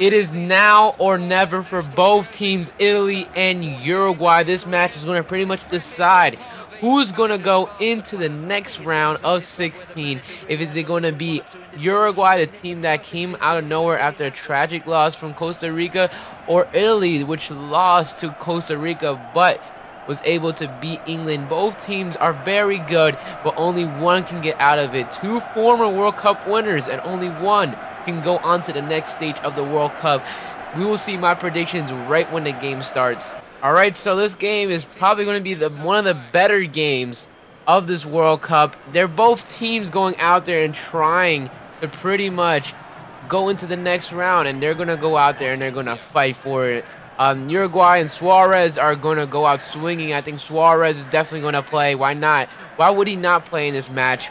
It is now or never for both teams, Italy and Uruguay. This match is going to pretty much decide who's going to go into the next round of 16. If it's going to be Uruguay, the team that came out of nowhere after a tragic loss from Costa Rica, or Italy, which lost to Costa Rica but was able to beat England. Both teams are very good, but only one can get out of it. Two former World Cup winners, and only one can go on to the next stage of the World Cup. We will see my predictions right when the game starts. Alright, so this game is probably going to be one of the better games of this World Cup. They're both teams going out there and trying to pretty much go into the next round, and they're going to go out there and they're going to fight for it. Uruguay and Suarez are going to go out swinging. I think Suarez is definitely going to play. Why not? Why would he not play in this match?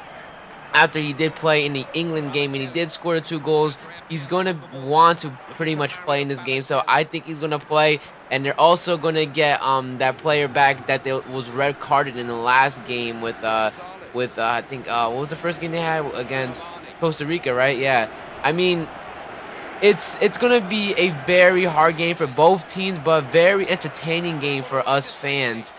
After he did play in the England game and he did score the 2 goals, he's going to want to pretty much play in this game. So I think he's going to play, and they're also going to get that player back that was red carded in the last game with I think what was the first game they had against Costa Rica, right? Yeah. I mean, it's going to be a very hard game for both teams, but a very entertaining game for us fans.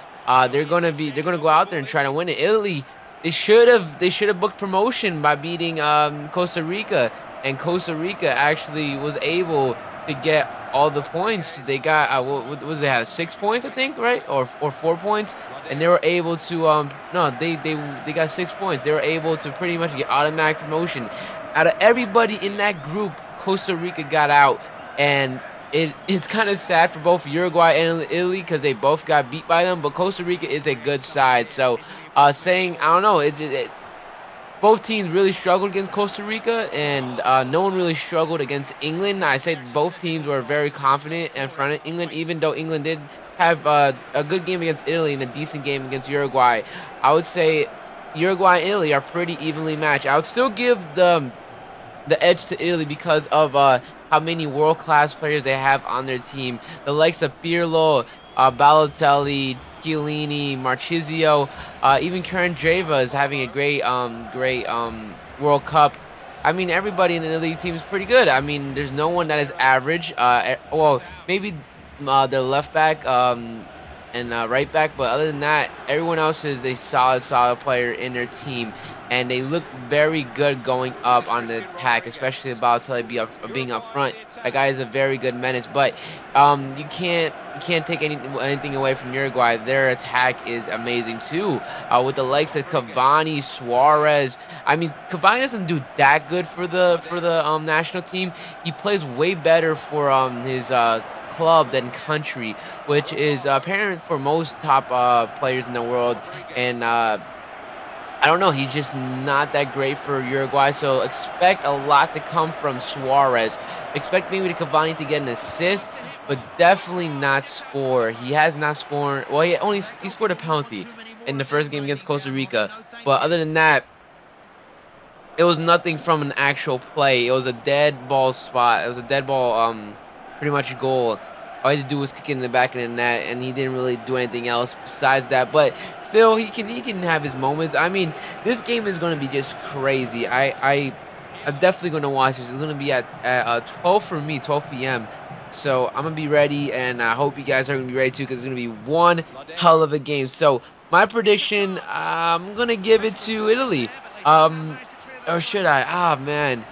They're going to go out there and try to win it. Italy, they should have booked promotion by beating Costa Rica, and Costa Rica actually was able to get all the points. They got what was they have 6 points, I think, right, or 4 points, and they were able to no, they got 6 points. They were able to pretty much get automatic promotion. Out of everybody in that group, Costa Rica got out, and it's kind of sad for both Uruguay and Italy because they both got beat by them. But Costa Rica is a good side, so saying I don't know, both teams really struggled against Costa Rica, and no one really struggled against England. I say both teams were very confident in front of England, even though England did have a good game against Italy and a decent game against Uruguay. I would say Uruguay and Italy are pretty evenly matched. I would still give the edge to Italy because of how many world-class players they have on their team. The likes of Pirlo, Balotelli, Chiellini, Marchisio, even Karen Dreva is having a great World Cup. I mean, everybody in the Italy team is pretty good. I mean, there's no one that is average. Well, maybe their left back and right back, but other than that, everyone else is a solid player in their team, and they look very good going up on the attack, especially Balotelli being up front. That guy is a very good menace, but you can't take anything away from Uruguay. Their attack is amazing too, with the likes of Cavani, Suarez. I mean, Cavani doesn't do that good for the national team. He plays way better for his club than country, which is apparent for most top players in the world. And I don't know, he's just not that great for Uruguay, so expect a lot to come from Suarez. Expect maybe the Cavani to get an assist, but definitely not score. He has not scored. Well, he scored a penalty in the first game against Costa Rica, but other than that, it was nothing from an actual play. It was a dead ball spot. It was a dead ball, pretty much goal. All he had to do was kick it in the back of the net, and he didn't really do anything else besides that. But still, he can have his moments. I mean, this game is going to be just crazy. I'm definitely going to watch this. It's going to be at 12 for me, 12 p.m. So I'm going to be ready, and I hope you guys are going to be ready too, because it's going to be one hell of a game. So my prediction, I'm going to give it to Italy. Or should I? Ah, man.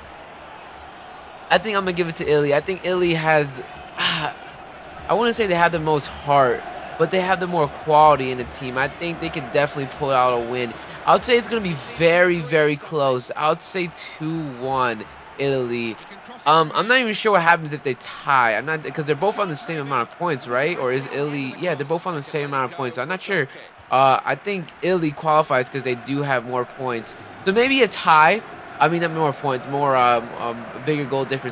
I think I'm going to give it to Italy. I think Italy has... I wouldn't say they have the most heart, but they have the more quality in the team. I think they can definitely pull out a win. I would say it's going to be very close. I would say 2-1 Italy. I'm not even sure what happens if they tie. I'm not, because they're both on the same amount of points, right? Or is Italy? Yeah, they're both on the same amount of points. So I'm not sure. I think Italy qualifies because they do have more points. So maybe a tie. I mean, not more points, more bigger goal difference.